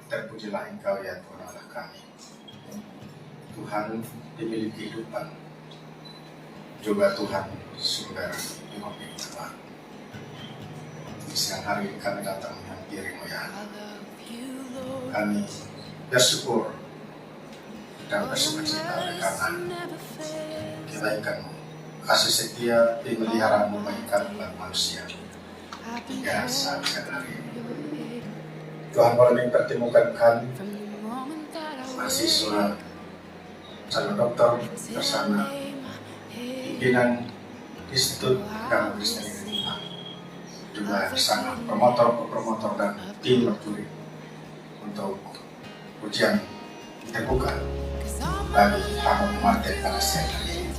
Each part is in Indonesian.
Terpujilah Engkau ya Tuhan Allah kami. Tuhan pemilik kehidupan, juga Tuhan sumber hidup yang tepat. Siang hari ini kami datang menghampirimu ya. Kami bersyukur dan bersukacita karena kebaikan-Mu, kasih setia, pemeliharaan-Mu bagi kami manusia hingga saat hari ini. Tuhan boleh mempertemukan kami, mahasiswa, calon dokter bersama pimpinan Institut Agama Kristen Indonesia, juga bersama promotor dan tim berjuri untuk ujian terbuka bagi hamba umat pada siang hari ini.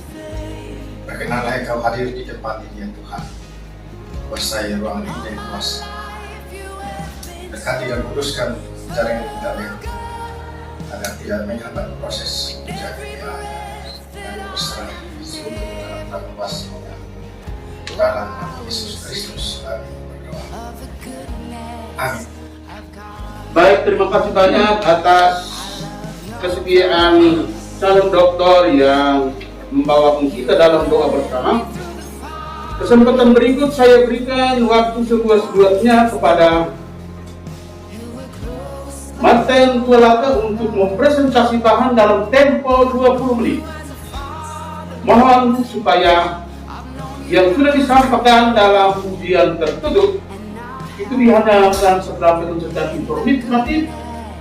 Berkenanlah Engkau hadir di tempat ini ya Tuhan, kuasai ruangan ini dan kuasa. Berkati dan kuduskan jaringan internet agar tidak menghambat proses ujian dan berserah seluruh dalam kuasa-Nya. Dalam nama Yesus Kristus kami berdoa. Amin. Baik, terima kasih banyak atas kesediaan calon dokter yang membawa kita dalam doa bersama. Kesempatan berikut saya berikan waktu seluas-luasnya kepada Martin Tualaka untuk mempresentasi bahan dalam tempo 20 menit. Mohon supaya yang sudah disampaikan dalam ujian tertutup itu dihanyakan sebagai penjelasan informatif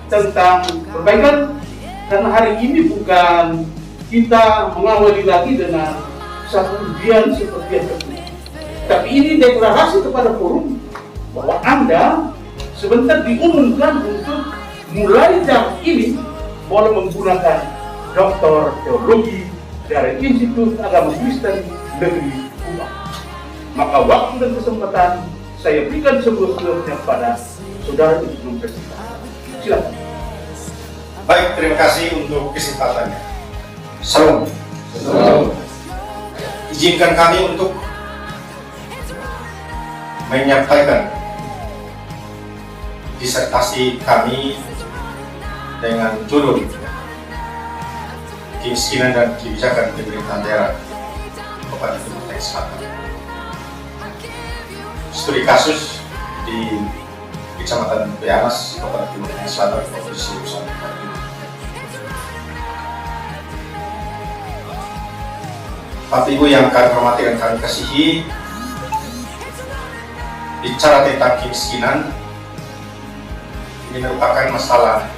tentang perbaikan, karena hari ini bukan kita mengawali lagi dengan satu ujian seperti yang tertutup, tapi ini deklarasi kepada forum bahwa Anda sebentar diumumkan untuk mulai jam ini boleh menggunakan doktor teologi dari Institut Agama Kristen Negeri Kupang. Maka waktu dan kesempatan saya berikan seluruh-seluruhnya kepada saudara untuk mempresentasikan. Silakan. Baik, terima kasih untuk kesempatannya. Salam. Salam. Izinkan kami untuk menyampaikan disertasi kami dengan judul Kemiskinan dan Kebijakan Pemerintahan Daerah Kabupaten Timur Tengah Selatan. Studi kasus di Kecamatan Beanas, Kabupaten Timur Tengah Selatan, Provinsi Nusa Tenggara Timur. Bapak Ibu yang kami hormati dan kami kasihi, bicara tentang kemiskinan, ini merupakan masalah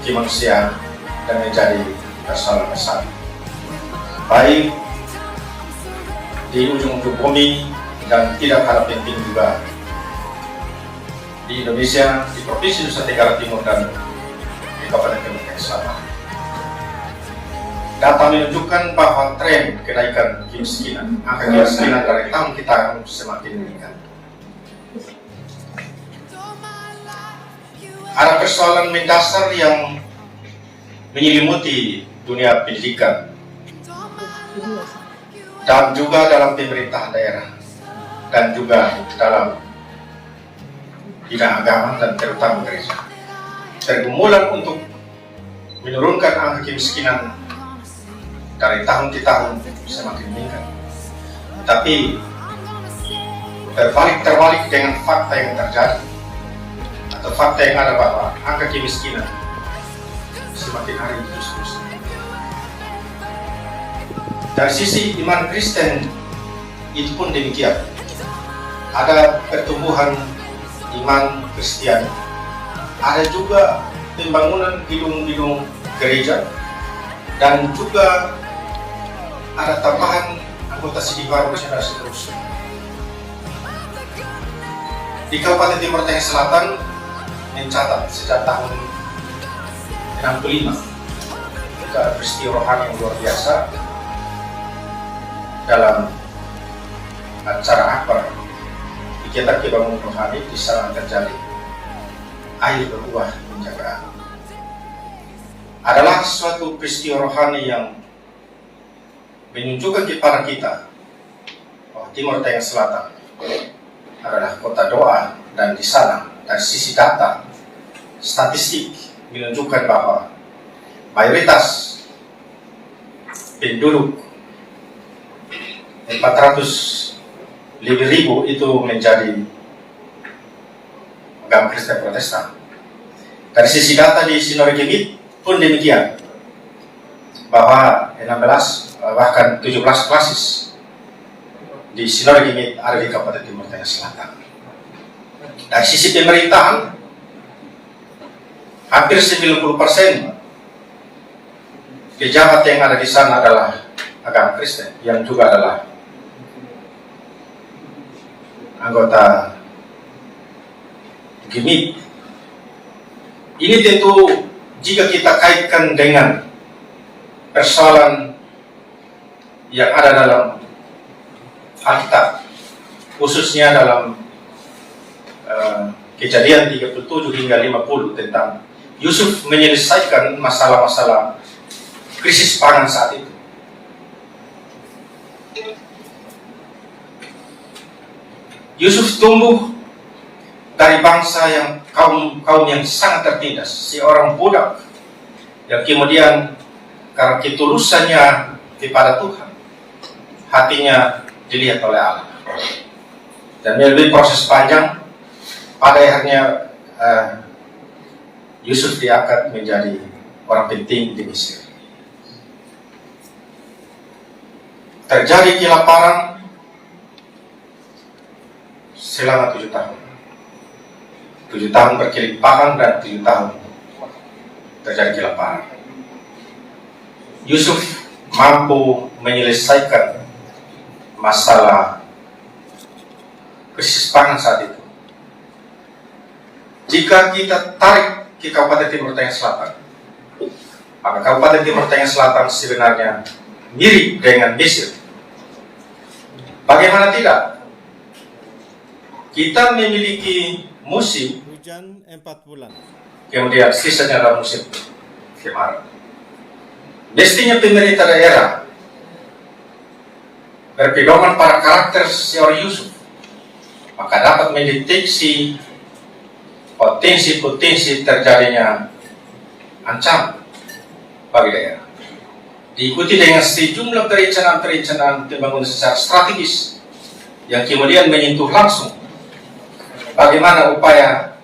kemanusiaan dan menjadi persoalan besar, baik di ujung-ujung bumi dan tidak kalah penting juga di Indonesia, di Provinsi Nusa Tenggara Timur dan di Kabupaten Timur Tengah Selatan. Data menunjukkan bahwa tren kenaikan kemiskinan, angka kemiskinan dari tahun ke tahun semakin meningkat. Ada persoalan mendasar yang menyelimuti dunia pendidikan dan juga dalam pemerintahan daerah dan juga dalam bidang agama dan terutama gereja. Pergumulan untuk menurunkan angka kemiskinan dari tahun ke tahun semakin meningkat. Tapi terbalik dengan fakta yang terjadi, atau fakta yang ada bahwa angka kemiskinan semakin hari terus. Dari sisi iman Kristen itu pun demikian. Ada pertumbuhan iman Kristen, ada juga pembangunan gedung-gedung gereja, dan juga ada tambahan anggota sidang baru dan seterusnya. Di Kabupaten Timur Tengah Selatan mencatat sejak tahun 65 juga ada peristiwa rohani yang luar biasa dalam acara akbar kegiatan kebangunan rohani. Di sana terjadi air berubah menjaga adalah suatu peristiwa rohani yang menunjukkan kepada kita bahwa Timur Tengah Selatan adalah kota doa, dan di sana dari sisi data statistik menunjukkan bahwa mayoritas penduduk 400 lebih ribu itu menjadi agama Kristen Protestan. Dari sisi data di Sinoregimit pun demikian, bahwa 16 bahkan 17 klasis di Sinoregimit ada di Kabupaten Timur Tengah Selatan. Dari sisi pemerintahan, hampir 90% pejabat yang ada di sana adalah agama Kristen, yang juga adalah anggota Gimit. Ini tentu jika kita kaitkan dengan persoalan yang ada dalam Alkitab, khususnya dalam Kejadian 37 hingga 50 tentang Yusuf menyelesaikan masalah-masalah krisis pangan saat itu. Yusuf tumbuh dari bangsa yang kaum yang sangat tertindas, seorang budak yang kemudian karena ketulusannya kepada Tuhan, hatinya dilihat oleh Allah. Dan melalui proses panjang, pada akhirnya Yusuf diangkat menjadi orang penting di Mesir. Terjadi kelaparan selama 7 tahun. 7 tahun berkelimpahan dan 7 tahun terjadi kelaparan. Yusuf mampu menyelesaikan masalah krisis pangan saat itu. Jika kita tarik ke Kabupaten Timur Tengah Selatan, maka Kabupaten Timur Tengah Selatan sebenarnya mirip dengan Mesir. Bagaimana tidak? Kita memiliki musim hujan 4 bulan. Kemudian sisanya adalah musim kemarau. Mestinya pemerintah daerah berpedoman pada karakter seorang Yusuf, maka dapat mendeteksi potensi-potensi terjadinya ancaman bagi daerah. Diikuti dengan sejumlah perencanaan-perencanaan pembangunan secara strategis yang kemudian menyentuh langsung bagaimana upaya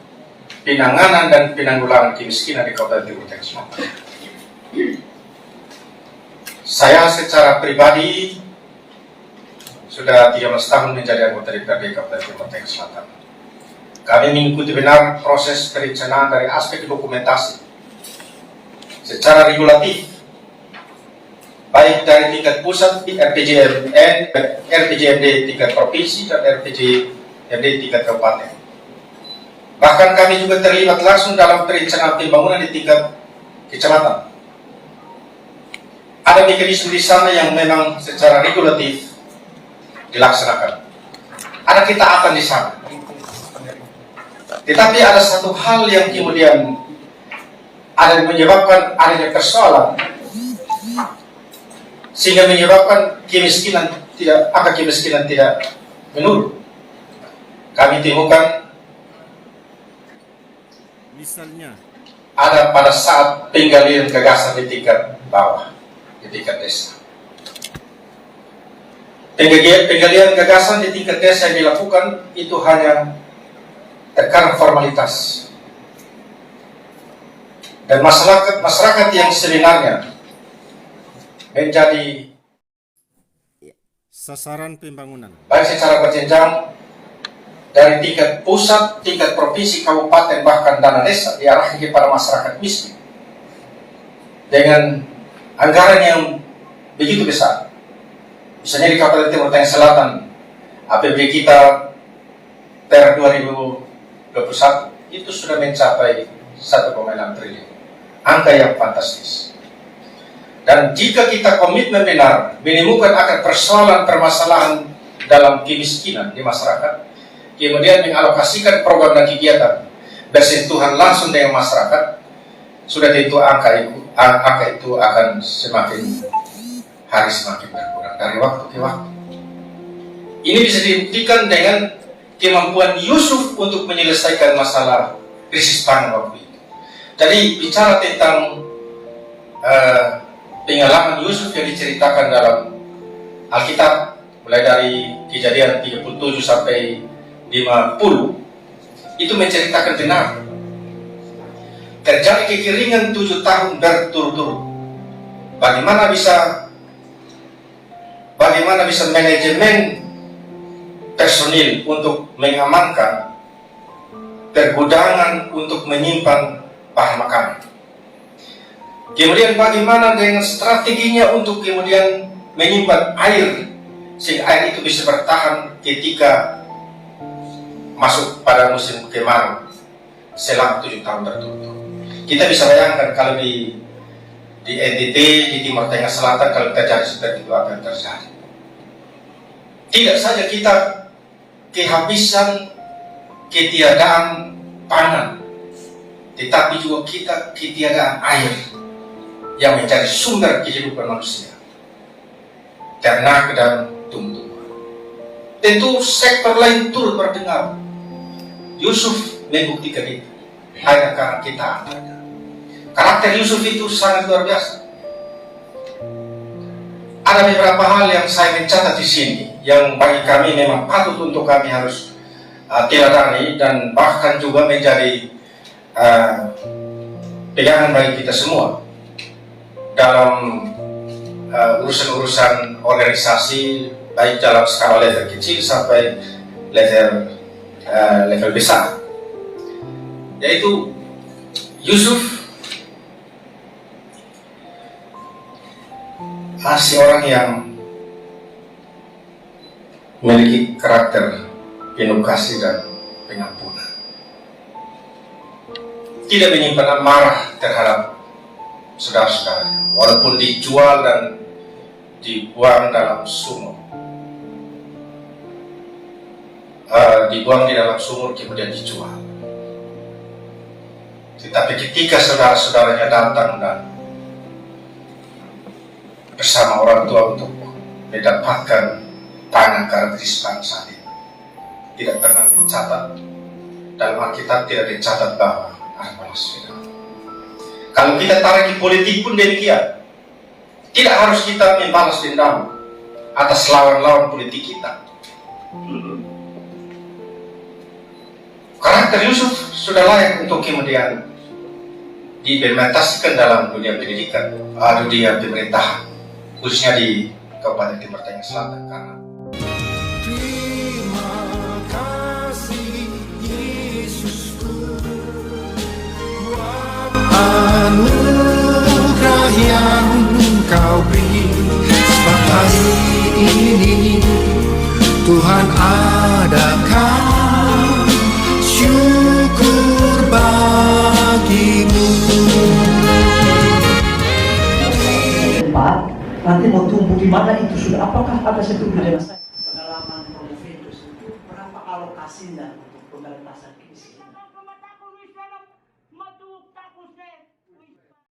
penanganan dan penanggulangan kemiskinan di Kabupaten Timur Tengah Selatan. Saya secara pribadi sudah 13 tahun menjadi anggota DPRD Kabupaten Timur Tengah Selatan. Kami mengikuti benar proses perencanaan dari aspek dokumentasi secara regulatif, baik dari tingkat pusat, RPJMD tingkat provinsi, dan RPJMD tingkat kabupaten. Bahkan kami juga terlibat langsung dalam perencanaan pembangunan di tingkat kecamatan. Ada mekanisme di sana yang memang secara regulatif dilaksanakan. Ada ketaatan di sana. Tetapi ada satu hal yang kemudian ada menyebabkan adanya persoalan, sehingga menyebabkan angka kemiskinan tidak menurun. Kami temukan Misalnya ada pada saat penggalian gagasan di tingkat bawah, di tingkat desa. Penggalian gagasan di tingkat desa yang dilakukan itu hanya terkadang formalitas, dan masyarakat yang sebenarnya menjadi sasaran pembangunan. baik secara berjenjang dari tingkat pusat, tingkat provinsi, kabupaten, bahkan dana desa diarahkan kepada masyarakat miskin dengan anggaran yang begitu besar. Misalnya di Kabupaten Timur Tengah Selatan, APBD kita per 2021 itu sudah mencapai 1,6 triliun, angka yang fantastis. Dan jika kita komitmen benar menemukan akar permasalahan dalam kemiskinan di masyarakat, kemudian mengalokasikan program dan kegiatan bersentuhan langsung dengan masyarakat, sudah tentu angka itu akan semakin hari semakin berkurang dari waktu ke waktu. Ini bisa dibuktikan dengan kemampuan Yusuf untuk menyelesaikan masalah krisis pangan waktu itu. Jadi bicara tentang pengalaman Yusuf yang diceritakan dalam Alkitab, mulai dari Kejadian 37 sampai 50, itu menceritakan benar terjadi kekeringan 7 tahun berturut-turut. Bagaimana bisa manajemen personil untuk mengamankan pergudangan untuk menyimpan bahan makanan. Kemudian bagaimana dengan strateginya untuk kemudian menyimpan air sehingga air itu bisa bertahan ketika masuk pada musim kemarau selama 7 tahun berturut-turut. Kita bisa bayangkan kalau di NTT, di Timur Tengah Selatan, kalau terjadi seperti itu akan terjadi. Tidak saja kita kehabisan, ketiadaan pangan, tetapi juga kita ketiadaan air yang menjadi sumber kehidupan manusia, ternak dan tumbuhan. Tentu sektor lain turut berdengar. Yusuf membuktikan itu hanya karena kita adanya. Karakter Yusuf itu sangat luar biasa. Ada beberapa hal yang saya mencatat di sini yang bagi kami memang patut untuk kami harus teladani dan bahkan juga menjadi pegangan bagi kita semua dalam urusan-urusan organisasi, baik dalam skala level kecil sampai level besar. Yaitu Yusuf seorang yang memiliki karakter penuh kasih dan pengampunan. Tidak menyimpan amarah terhadap saudara-saudaranya, walaupun dijual dan dibuang dalam sumur. Dibuang di dalam sumur kemudian dijual. Tetapi ketika saudara-saudaranya datang dan bersama orang tua untuk mendapatkan tangan karakteristik bangsa ini, tidak pernah mencatat dalam Alkitab, tidak dicatat bahwa ada balas dendam. Kalau kita tarik di politik pun demikian, tidak harus kita membalas dendam atas lawan-lawan politik kita. Karakter Yusuf sudah layak untuk kemudian diimplementasikan dalam dunia pendidikan, dunia pemerintahan, khususnya di Kabupaten Timur Tengah Selatan. Karena terima kasih Yesusku, anugerah yang Kau beri sebab hari ini Tuhan adakan syukur bagimu. Nanti mau tumbuh di mana itu sudah, apakah ada satu dengan saya? Pengalaman Prof. itu berapa alokasinya untuk pemerintahan